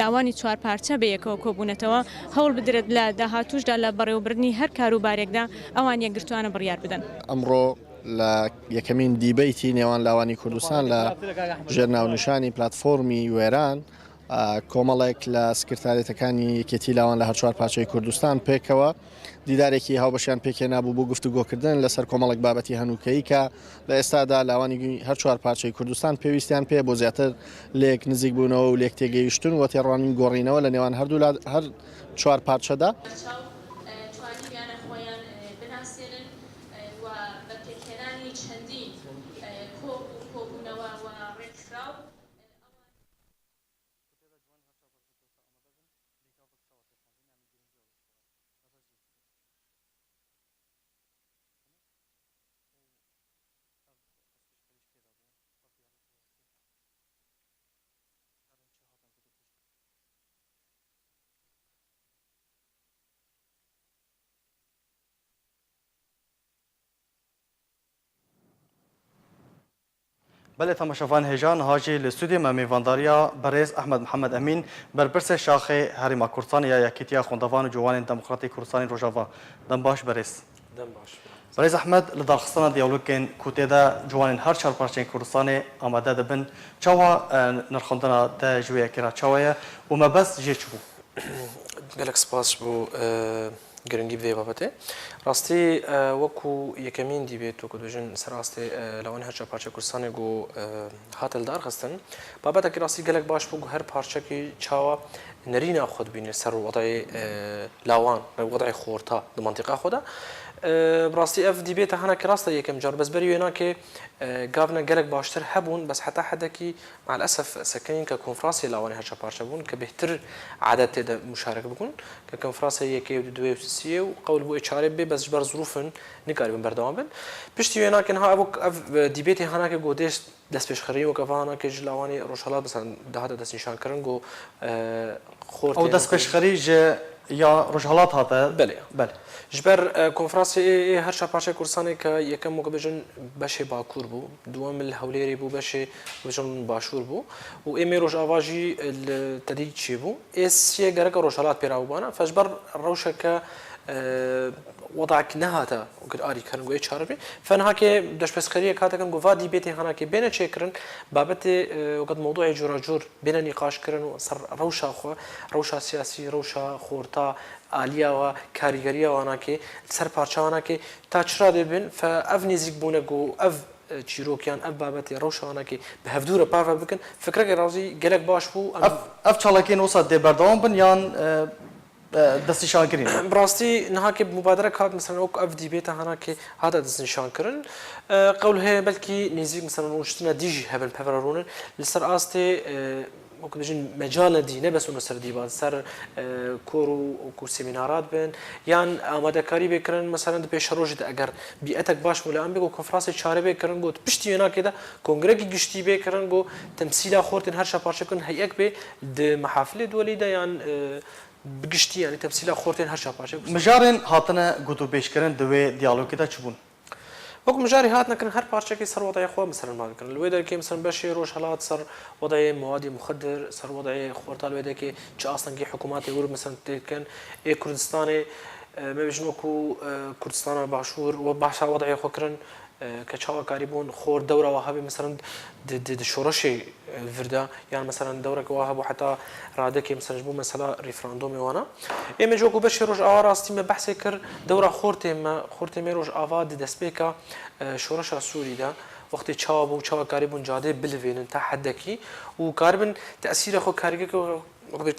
لاوانی چوار پارچە بەیەکەوە کۆبوونەتەوە هەوڵ بدرێت لە داهاتوشدا لە بەڕێوەبردننی هەر کاروبارێکدا ئەوان یەکگرتووانە بڕیار بدەن. ئەمڕۆ لە یەکەمین دیبەیتی نێوان لاوانی کوردستان لە ژێرناونشانی پلتفۆرمی وێران کۆمەڵێک لە سکرتارێتەکانی یەکێتی لاوان لە هەر چوار پارچەی کوردستان پێکەوە دیدارێکی هاوبەشیان پێکێنابوو بۆ گفتوگۆکردن لەسەر کۆمەڵێک بابەتی هەنووکەی کە لە ئێستادا لاوانی هەر چوار پارچەی کوردستان پێویستیان پێ بۆ زیاتر لێک نزیک بوونەوە و لێک تێگەیشتن و تێڕوانین گۆڕینەوە لە نێوان هەردوو هەر چوار پارچەدا. بله تماشاوان هجان هاجی لستودیو میوانداریا برز احمد محمد امین برپرس شاخ هریما کردستان یا یکیتیا خوندوان و جوان دموکراتی کردستان روجاوا دم باش برز. دم باش. برز احمد لدارخستان دیالوگین کوتیدا جوان هر چهار پارچه کردستان آماده دبن چوا نرخوندنا تا جویا کرا چوایا و ما بس جی چبو. گلک سپاس بو گرنگی بده بابته راستی وکو یکمین دیبیت و کدوجن سراستی لوانی هر چه پارچه کردستان گو هاتل دار خستن بابته که راستی گلک باش بو هر پارچه کی چاوا نرین خود بینه سر وضع لاوان وضع خورتا در منطقه خوده براستی اف دیبیت هانا کراسته یکم جار بس بری وینا که قابنا گلک باشتر هبون بس حتى حدا کی مع الاسف سكين ككونفرانسي لاواني هرشا بارشا بون كبهتر عدد تدا مشارك بكون ككونفرانسي يكي ودوي وسيسيه وقول بو اتشاري بي بس جبر ظروفن نقاري بن بردوام بن بشتي وينا كن ها ابو ديبيتي هانا كغوديش دس بيش خري وكفانا كجلاواني روشالات مثلا دهات دس نشان كرن جو خورت او دس بيش خريج یا روشالات هاته بله جبر کنفرانسی هر شپارچه کردستانی که یکم موقع بجن بشه باکور بو دوام الهولیری بو بشه بجن باشور بو و امی روش آواجی التدریج چی بو اسیه گرک روشالات پیراو بانا فجبر روشه که وضعك نهاتا وقد آري كرن قوي شاربي فأنا هاكي دش بس خريه كاتا كن قفا دي بيتي هنا كي بينا شكرن بابتي وقد موضوع جور بينا نقاش كرن وصار روشا سياسي روشا خورتا آليا وكاريغريا وانا كي سر بارشا وانا كي تاچرا دبن فأف نزيك بونا قو أف چیروکیان اف بابتی روشانه که به هفدور پاور بکن فکر که رازی گلک باش بو اف چالاکین وسط دی بردام بن یان دست نشان کردن براستی نه که مبادره کات مثلا اوک اف دی بیت هانا که هذا دست نشان کردن قوله بلکی نزیک مثلا وشتنا دیجی هبن پفرارون لسر آسته وەکو دەژین مەجالە دی نەبەس و سەر دیبات سەر کۆر و سێمینارات بن یان ئامادەکاری بێکردن مەسەرەن پێش ڕۆژێت ئەگەر بیئەتێک باش مولان بێ و کۆنفرانسی چارە بێکردن گوت پشتی وێناکێدا کۆنگرێکی گشتی بێکردن بۆ تەمسیلا خۆرتن هەر شەپارچەکن هەیەک بێ محافلێ دووەلیدا یان بگشتی ینی تەمسیلا خۆرتێن هەر شەپارچە مژارên hatine gotûbêjkirin di wê diyalogê de çi bûn وەکو مژاری هات نەکردن هەر پارچێکی سەر وەدای خۆ مەسەرن ماکردن لەوێ دەکەی مەسەرن بەشی ڕۆژهەڵات سەر وەدای موادی مخدر سەر وەدای خۆرتا لەوێ دەکەی چ ئاستەنگی حکووماتی ور مەسەرن تێکەن ئێ کوردستانی مەبێژن وەکو کوردستانە باشوور و باشا وەدای خۆکردن کە چاوەکاری بوون خۆر دەورەوە هەبێ مەسەرن شۆڕەشی وردا یان مەسەرن دەورێکەوە هەبوو حتا ڕادەکەی مەسەرنج بوو مەسەلا ریفراندۆمیوانە ئێمە جۆکو بەشی ڕۆژ ئاوا ڕاستیمە بەحسێ کرد دەورە خۆرتێمێ ڕۆژ ئاوا دەستپێکە شۆڕەشە سووریدا وەختی چاوە بوو چاوەکاری بوون جادێ بلوێنن تا حدەکی و کاربن تەسیرە خۆ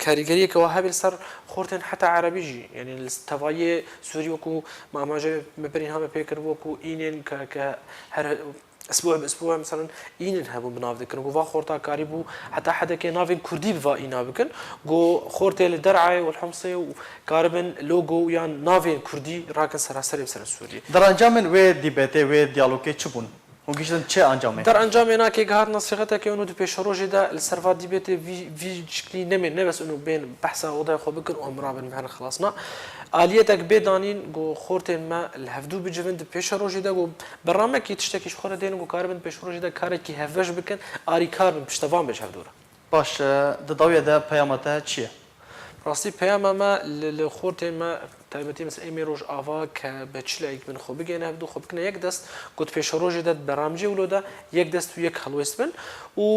کاریگەریەکەوە هەبێت سەر خۆرتێن حتا عربیژی یعنی تەوایە سووری وەکو ماماژە مەبەرین هەمە پێکرد وەکو ئینێن کە هەر ئەسبوع بەسبوع مثلا ئینن هەبوو بناو دەکردن گووا خۆرتا کاری بوو حتا حدەکەی ناوین کوردی بوا ئینا بکەن گۆ خۆرتێ لە دەرعای والحەمسێ و کاربن لۆگۆ یان ناوێن کوردی ڕاکەن سەراسەری سەر سووری دەرەنجامن وێ دیبێتێ وێ دیالۆگێ چ بوون وگیشتن چه انجامه در انجام اینا که گهار نصیحت که اونو دو پیش روزی دا السرفات دیبته وی شکلی نمی بس اونو بین بحث وضع خو بکن و امرا بن مهن خلاصنا آلیتك بدانین گو خورتن ما الهفدو بجوند پیش روزی دا گو برنامه کی تشتکیش خورده دین گو کاربن پیش روزی دا کاری کی هفوش بکن آری کاربن پشتوان بچ هفدوره باش دداویه دا پیامته چیه راستی پیام ما لخورتن ما تایبەتی مەس ئێمە ڕۆژ ئاوا کە بەچلایك من خۆ بگەێنە هەبدوو خۆ بکنە یەک دەست گوت پێشە ڕۆژێ دەت بەرامجێ ولۆدا یەک دەست و یەک هەڵوێست بن و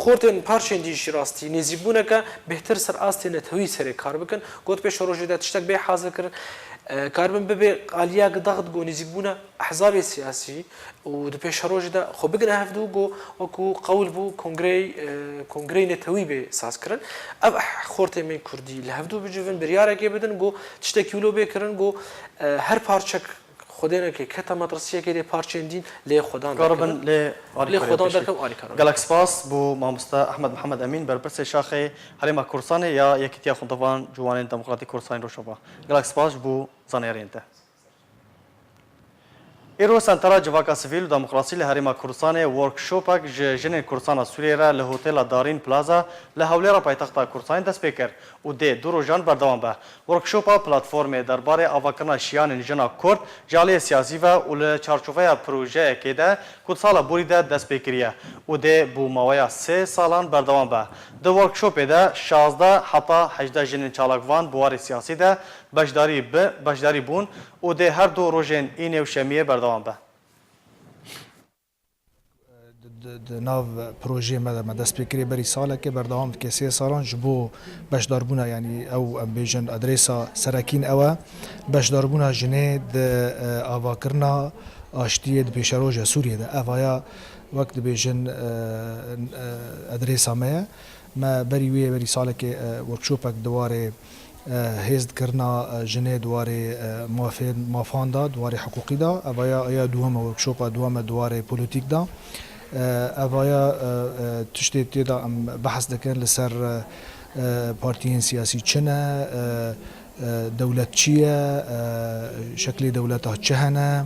خۆرتێن پارچێن دیژی ڕاستی نێزیبوونەکە بهتر سەر ئاستێ نەتەوەی سەرێ کار بکەن گوت پێشە ڕۆژێ دەت تشتێک بێ حازر کرد کاربن ببێ ئالیا دەغت گۆ نێزیبوونە ئەحزابێ سیاسی و دو پێشە ڕۆژی دا خۆ بگنە هەفتوو گۆ وەکو قەول بوو کۆنگرەی نەتەوەی بێ سازکردن ئەو خۆرتێمەی کوردی لە هەفتوو بجوون بریارێکی بدن گۆ تشتێکی ولۆ بێکردن گۆ هەر پارچەک خودێنێکی کەتە مەدرسیەکێ لێ پارچێندین لێ خۆدان کاربن لێ خۆدان دەکەم ئاریکار گەلک سپاس بۆ مامۆستا ئەحمەد محەممەد ئەمین بەرپرسێ شاخی هەرێما کورسانê یا یەکیتیا خوندەوان جوانên دموکراتی کورسانی ڕۆژەوا گەلک سپاس بۆ زانیارێن te îro Sentera Civaka Sivîl û Demokrasî li Herêma Kurdistanê workshopek ji jinên Kurdistana Sûriyê re li Hotela Darîn Plaza li hewlêra paytexta Kurdistanê dest pê kir û dê du rojan berdewam be. Workshopa platformê derbarê avakirina şiyanên jina Kurd ji aliyê siyasî ve û li çarçoveya projeyekê de ku sala borî de dest pê kiriye û dê bû maweya 3 salan berdewam be. Di workshopê de 16 heta 18 jinên çalakvan bi warê siyasî de beşdarî bûn û dê her du rojên înê û şemiyê berdewam be. ناو پروژه ما دست بکری بری ساله که بردام که 3 سالان جبو بشداربونا یعنی او ام بیژن ادرسا سرکین او بشداربونا جنه د اواکرنا آشتیه د پیشروج سوریه ده اوایا وقت بیژن ادرسا ما بری ساله که ورکشوپک دواره هزد کرنا جنه دواره مافان دا دواره حقوقی دا اوایا ایا دوام ورکشوپا دوام دواره پولیتیک دا اوایا تشتی تیدا بحث دکن لسر پارتیین سیاسی چنه دولت چیه شکل دولت ها چه هنه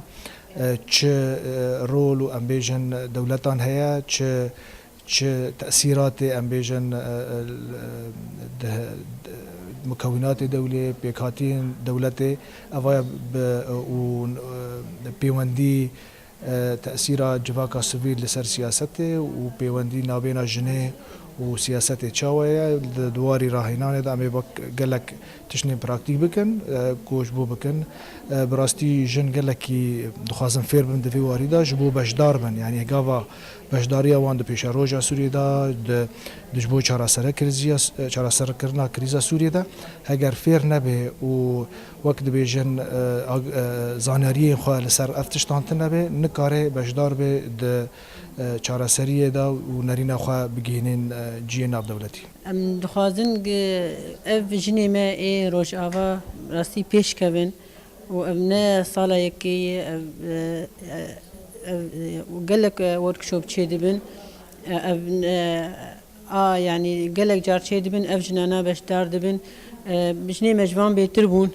چه رول و امبیژن دولتان هیا چه تأثیرات امبیژن مكونات دولة بيكاتين دولة أوايا بيواندي تأثير جواكا سوفيل لسر سياسته وبيواندي نابينا جنيه وسياسته تشاوية دواري راهنان ده أمي بق قالك تشني براكتيك بكن كوش بو بكن براستي جن قالك كي دخازن فير بن دفي واريدا جبو بشدار بن يعني قاوا بشداريا وان ده بيش روجا سوريا ده دجبو چارا سر کرنا كريزا سوريا ده هجر فير نبي و وقت بيجن زاناريه خو لسر افتشتان نبي نكاره بشدار به ده چارا سریه دا و نرینه خواه بگینین جیه ناب دولتی ام دخوازن اف جنی ما ای روش آوا راستی پیش کبن و ام نه سالا یکی و گلک ورکشوپ چه دبن يعني gelek car çê dibin ev jinana beşdar dibin bijnê mecvan bêtir bûn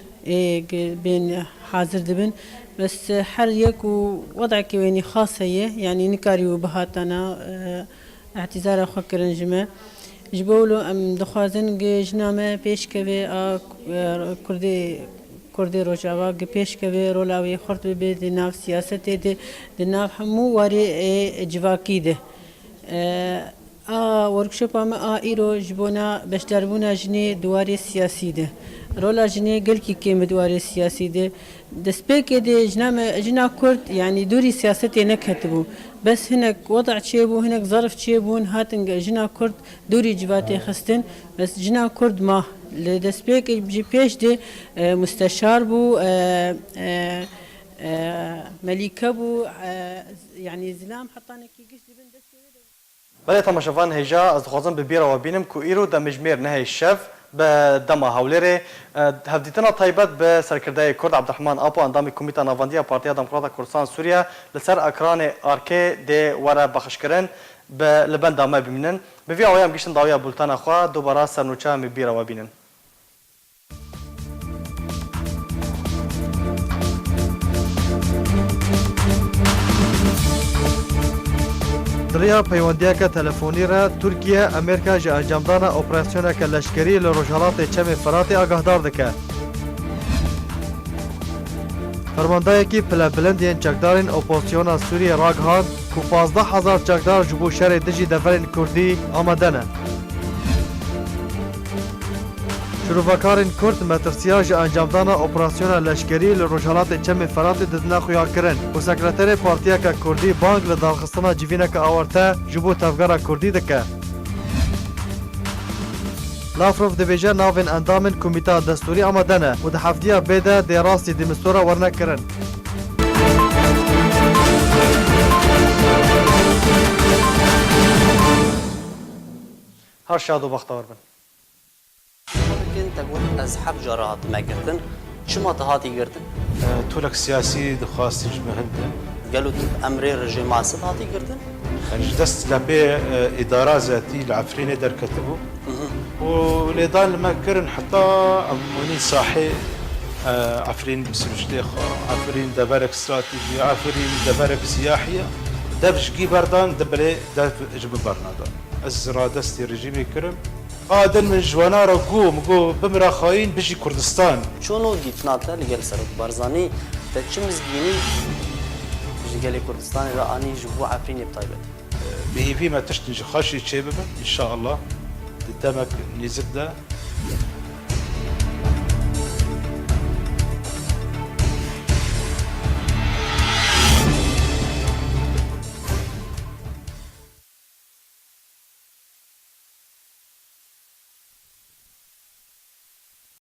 bên hazir dibin bes her yek û wedekî wênî xas heye yani nikarî û bihatana اعتذارا xwe kirin ji me ji bo wilo em dixwazin jina me pêşkevê a Kurdê Rojava pêşkevê rola wê xurt bibe di nav siyasetê de di nav hemû warê civakî de a workshopa me a îro ji bona beşdarbûna jinê di warê siyasî de rola jinê gelkî kêm bi warê siyasî de destpêkê de jina Kurd yani dûrî siyasetê neketibû bes hinek weda çêbû hinek zarf çêbûn hatin jina Kurd dûrî civatê xistin bes jina Kurd ma li destpêkê jî pêş de müsteşar bû melîke bû yani zilam hetanekî giş dibin destê بله تماشاوان هجا از دخوازم به بیرا و بینم که ایرو دمجمیر نهی شف به دما هولره هفدیتنا طیبت به سرکرده کرد عبدالرحمن آپو اندامی کمیتا نواندی پارتیا دموکرات کردستان سوریا لسر اکران آرکه ده وره بخش کرن به لبن دامه ببینن به وی آویم گشتن داویا بولتان خواه دوباره سرنوچه می بیرا و بینن دریا پیوندیه تلفنی را ترکیه امریکا جه انجامدان اپراسیون که لشکری لروجالات چم فرات آگاهدار دکه. فرماندهی که پل بلندین چکدارین اپوزیسیون سوریه راگهاند که 15,000 چکدار جبو شهر دجی دفرین کردی آمدنه. شروعکارین کرد مترسیاج انجامدان اپراسیون لشکری لروجالات چم فرات ددنا خویا کرن و سکرتر پارتیا که کردی بانک لدارخستان جوینه که آورته جبو تفگار کردی دکه. لافروف دبیجه ناوین اندامن کمیتا دستوری آمدنه و ده هفتیا بیده دی راستی دیمستورا ورنه کرن. هر شاد و بختار بن. تقول أزحف جرات ما قرتن شو ما تهاتي قرتن تولك سياسي دخواستي جمهنتن قالوا أمري رجيم عصب هاتي قرتن جدست لبي إدارة ذاتي العفرين در كتبوا والإدارة لما كرن حتى أموني صاحي عفرين بسرجديخ عفرين دبرك استراتيجي عفرين دبرك سياحية دبجي بردان دبلي دب جب برنادان الزرا دستي رجيمي كرم قادن من جوانا را مگو بمرا خاين بجي كردستان شونو جيتناتا لقال سرق بارزاني تتشمز جيني جيجالي كردستان را اني جبو عفرين بطيبه بهيفي ما تشتنج خاشي تشيبه ان شاء الله قدامك نزبده